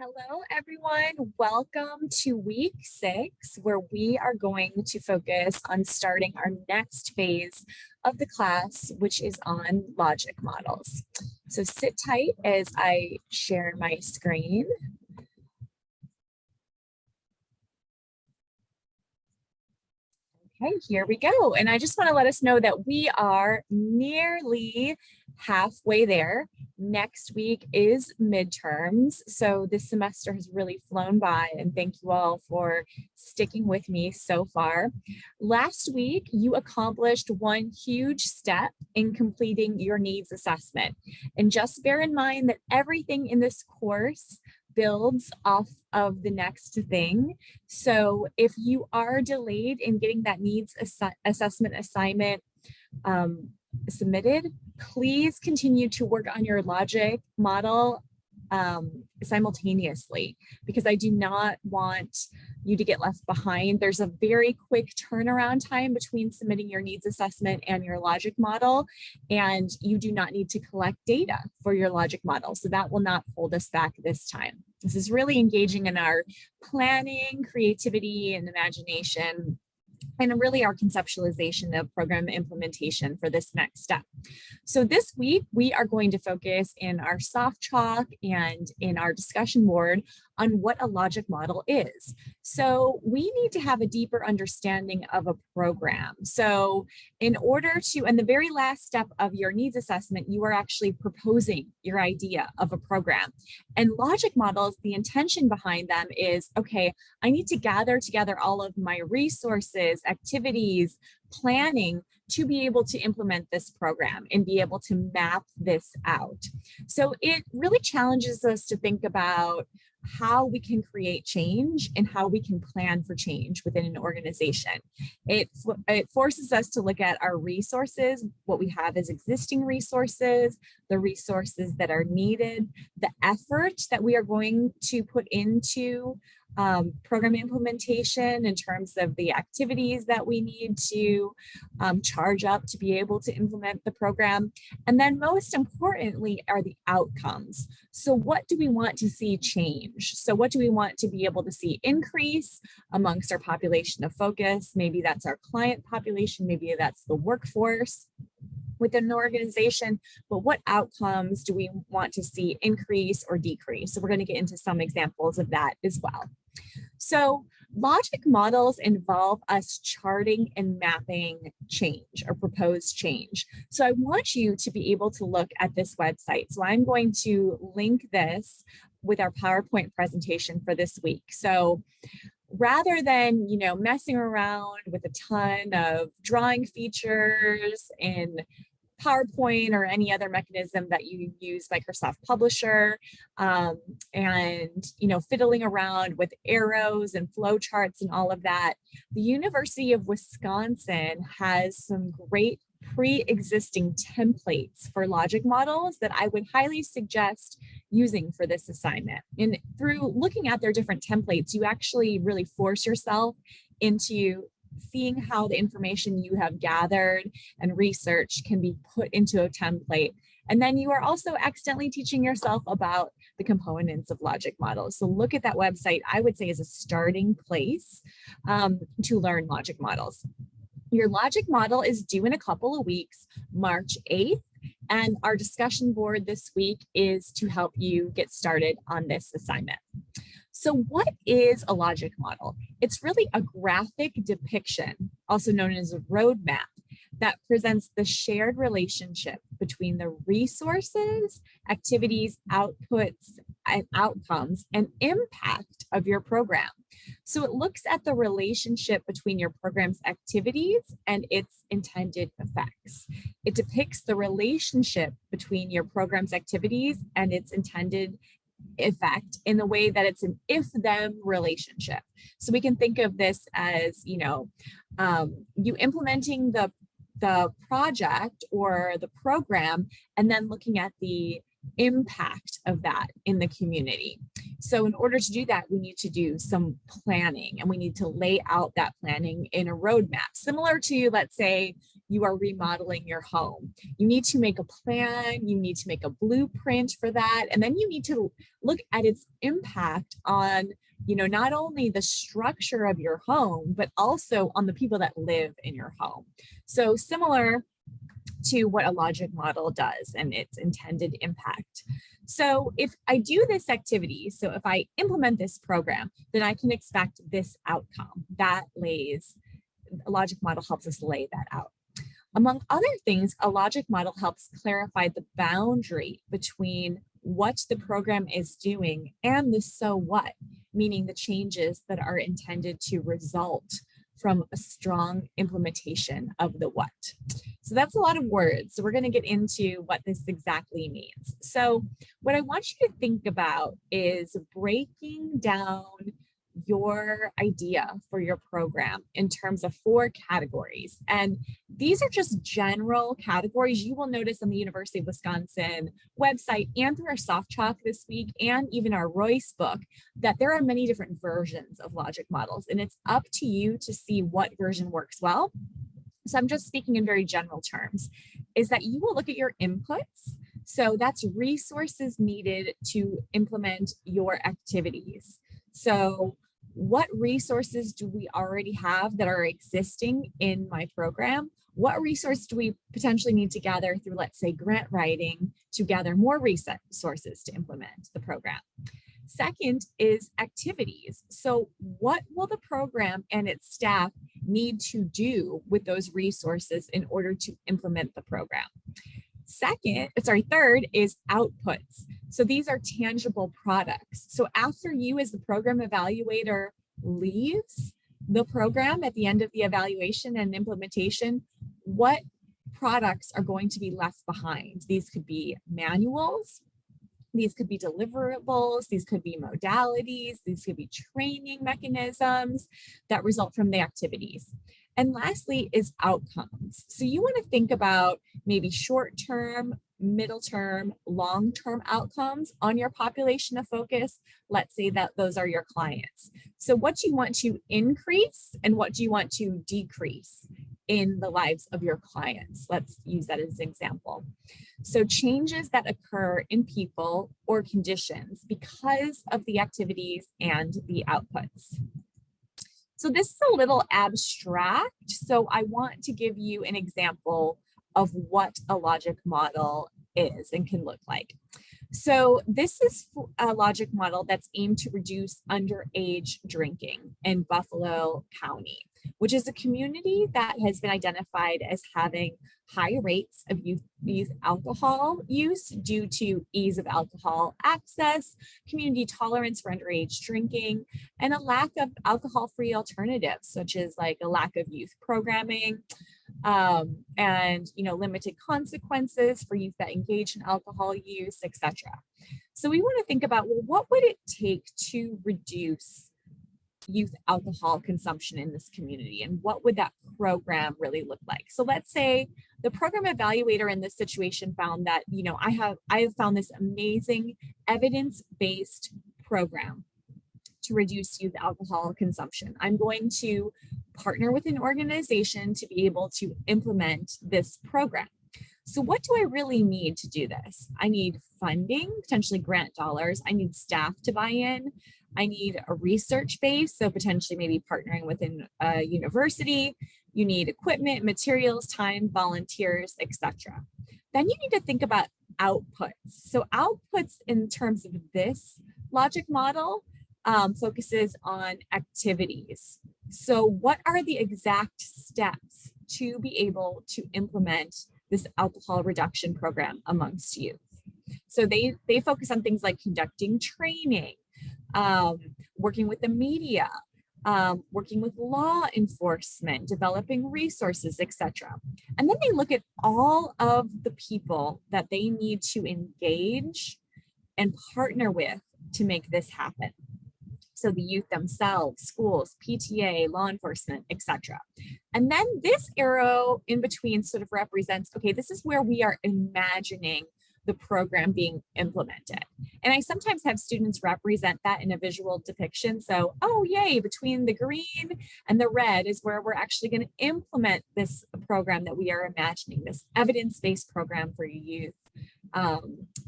Hello, everyone. Welcome to week 6, where we are going to focus on starting our next phase of the class, which is on logic models. So sit tight as I share my screen. Okay, here we go. And I just want to let us know that we are nearly halfway there. Next week is midterms. So this semester has really flown by, and thank you all for sticking with me so far. Last week, you accomplished one huge step in completing your needs assessment. And just bear in mind that everything in this course builds off of the next thing. So if you are delayed in getting that needs assessment assignment submitted, please continue to work on your logic model simultaneously, because I do not want you to get left behind. There's a very quick turnaround time between submitting your needs assessment and your logic model, and you do not need to collect data for your logic model. So that will not hold us back this time. This is really engaging in our planning, creativity, and imagination, and really our conceptualization of program implementation for this next step. So this week, we are going to focus in our soft chalk and in our discussion board on what a logic model is. So we need to have a deeper understanding of a program. So in order to, and the very last step of your needs assessment, you are actually proposing your idea of a program. And logic models, the intention behind them is, okay, I need to gather together all of my resources, activities, planning to be able to implement this program and be able to map this out. So it really challenges us to think about how we can create change and how we can plan for change within an organization. It forces us to look at our resources, what we have as existing resources, the resources that are needed, the effort that we are going to put into program implementation in terms of the activities that we need to charge up to be able to implement the program. And then most importantly are the outcomes. So what do we want to see change? So what do we want to be able to see increase amongst our population of focus? Maybe that's our client population, maybe that's the workforce within an organization, but what outcomes do we want to see increase or decrease? So we're going to get into some examples of that as well. So logic models involve us charting and mapping change or proposed change. So I want you to be able to look at this website. So I'm going to link this with our PowerPoint presentation for this week. So rather than, messing around with a ton of drawing features in PowerPoint or any other mechanism that you use, Microsoft Publisher, and fiddling around with arrows and flowcharts and all of that, the University of Wisconsin has some great pre-existing templates for logic models that I would highly suggest using for this assignment. And through looking at their different templates, you actually really force yourself into seeing how the information you have gathered and researched can be put into a template. And then you are also accidentally teaching yourself about the components of logic models. So look at that website, I would say, as a starting place to learn logic models. Your logic model is due in a couple of weeks, March 8th. And our discussion board this week is to help you get started on this assignment. So what is a logic model? It's really a graphic depiction, also known as a roadmap, that presents the shared relationship between the resources, activities, outputs, and outcomes, and impact of your program. So it looks at the relationship between your program's activities and its intended effects. It depicts the relationship between your program's activities and its intended effect in the way that it's an if-then relationship. So we can think of this as, you implementing the project or the program and then looking at the impact of that in the community. So in order to do that, we need to do some planning, and we need to lay out that planning in a roadmap, similar to, let's say, you are remodeling your home. You need to make a plan, you need to make a blueprint for that, and then you need to look at its impact on, not only the structure of your home, but also on the people that live in your home. So similar to what a logic model does and its intended impact. So if I do this activity, so if I implement this program, then I can expect this outcome. A logic model helps us lay that out. Among other things, a logic model helps clarify the boundary between what the program is doing and the so what, meaning the changes that are intended to result from a strong implementation of the what. So that's a lot of words. So we're going to get into what this exactly means. So what I want you to think about is breaking down your idea for your program in terms of 4 categories. And these are just general categories. You will notice on the University of Wisconsin website and through our soft chalk this week and even our Royce book that there are many different versions of logic models, and it's up to you to see what version works well. So I'm just speaking in very general terms, is that you will look at your inputs. So that's resources needed to implement your activities. So what resources do we already have that are existing in my program? What resource do we potentially need to gather through, let's say, grant writing to gather more resources to implement the program? Second is activities. So what will the program and its staff need to do with those resources in order to implement the program? Third is outputs. So these are tangible products. So after you as the program evaluator leaves the program at the end of the evaluation and implementation, what products are going to be left behind? These could be manuals, these could be deliverables, these could be modalities, these could be training mechanisms that result from the activities. And lastly is outcomes. So you want to think about maybe short-term, middle-term, long-term outcomes on your population of focus. Let's say that those are your clients. So what do you want to increase and what do you want to decrease in the lives of your clients? Let's use that as an example. So changes that occur in people or conditions because of the activities and the outputs. So this is a little abstract, so I want to give you an example of what a logic model is and can look like. So this is a logic model that's aimed to reduce underage drinking in Buffalo County, which is a community that has been identified as having high rates of youth alcohol use due to ease of alcohol access, community tolerance for underage drinking, and a lack of alcohol-free alternatives, such as like a lack of youth programming, and limited consequences for youth that engage in alcohol use, etc. So we want to think about, well, what would it take to reduce youth alcohol consumption in this community, and what would that program really look like? So let's say the program evaluator in this situation found that, I have found this amazing evidence-based program to reduce youth alcohol consumption. I'm going to partner with an organization to be able to implement this program. So what do I really need to do this? I need funding, potentially grant dollars. I need staff to buy in. I need a research base, so potentially maybe partnering with a university. You need equipment, materials, time, volunteers, etc. Then you need to think about outputs. So outputs in terms of this logic model focuses on activities. So what are the exact steps to be able to implement this alcohol reduction program amongst youth? So they focus on things like conducting training, working with the media, working with law enforcement, developing resources, etc. And then they look at all of the people that they need to engage and partner with to make this happen. So the youth themselves, schools, PTA, law enforcement, etc. And then this arrow in between sort of represents, okay, this is where we are imagining the program being implemented. And I sometimes have students represent that in a visual depiction. So, oh, yay, between the green and the red is where we're actually going to implement this program that we are imagining, this evidence-based program for youth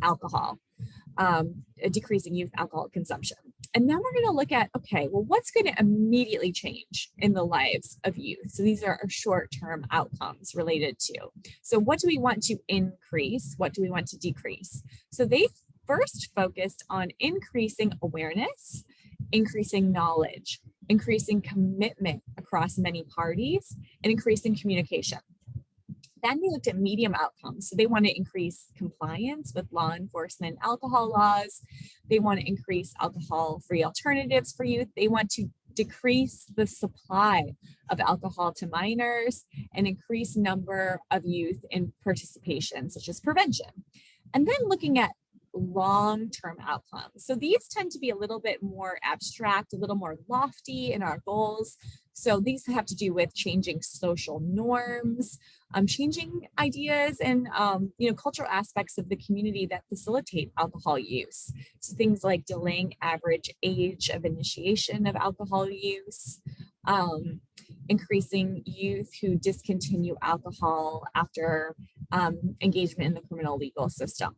alcohol, decreasing youth alcohol consumption. And then we're going to look at, okay, well, what's going to immediately change in the lives of youth? So these are our short-term outcomes related to. So what do we want to increase? What do we want to decrease? So they first focused on increasing awareness, increasing knowledge, increasing commitment across many parties, and increasing communication. Then they looked at medium outcomes. So they want to increase compliance with law enforcement alcohol laws. They want to increase alcohol-free alternatives for youth. They want to decrease the supply of alcohol to minors and increase number of youth in participation, such as prevention. And then looking at long-term outcomes. So these tend to be a little bit more abstract, a little more lofty in our goals. So these have to do with changing social norms, changing ideas and cultural aspects of the community that facilitate alcohol use. So things like delaying average age of initiation of alcohol use, increasing youth who discontinue alcohol after engagement in the criminal legal system.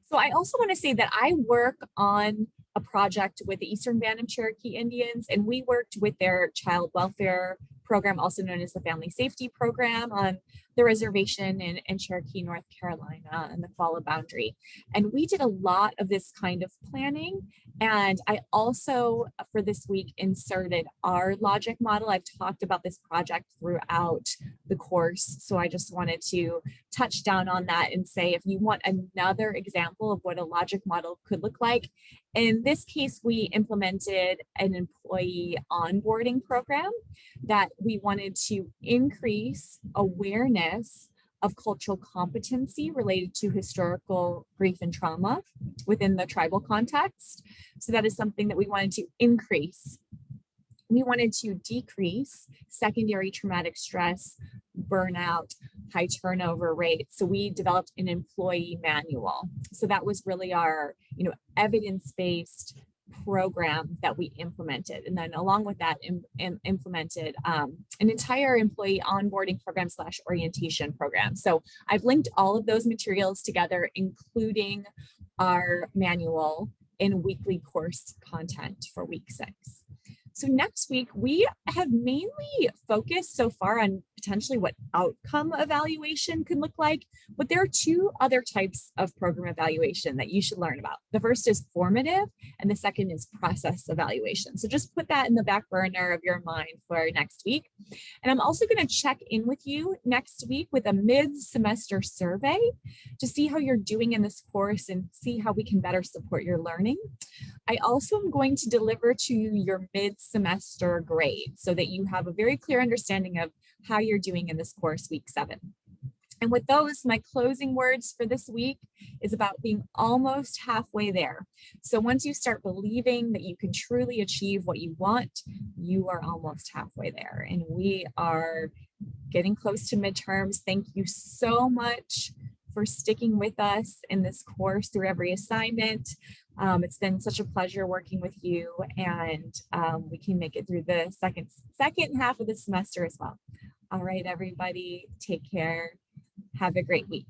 So I also want to say that I work on a project with the Eastern Band of Cherokee Indians, and we worked with their child welfare program, also known as the Family Safety Program, on the reservation in Cherokee, North Carolina, and the Qualla boundary. And we did a lot of this kind of planning. And I also, for this week, inserted our logic model. I've talked about this project throughout the course. So I just wanted to touch down on that and say, if you want another example of what a logic model could look like, in this case, we implemented an employee onboarding program that we wanted to increase awareness of cultural competency related to historical grief and trauma within the tribal context. So that is something that we wanted to increase. We wanted to decrease secondary traumatic stress, burnout, high turnover rate. So we developed an employee manual. So that was really our, evidence-based program that we implemented. And then along with that, implemented an entire employee onboarding program / orientation program. So I've linked all of those materials together, including our manual in weekly course content for week 6. So next week, we have mainly focused so far on potentially what outcome evaluation can look like, but there are 2 other types of program evaluation that you should learn about. The first is formative, and the second is process evaluation. So just put that in the back burner of your mind for next week. And I'm also going to check in with you next week with a mid-semester survey to see how you're doing in this course and see how we can better support your learning. I also am going to deliver to you your mid-semester grade so that you have a very clear understanding of how you're doing in this course week 7. And with those, my closing words for this week is about being almost halfway there. So once you start believing that you can truly achieve what you want, you are almost halfway there. And we are getting close to midterms. Thank you so much for sticking with us in this course through every assignment. It's been such a pleasure working with you, and we can make it through the second half of the semester as well. All right, everybody, take care. Have a great week.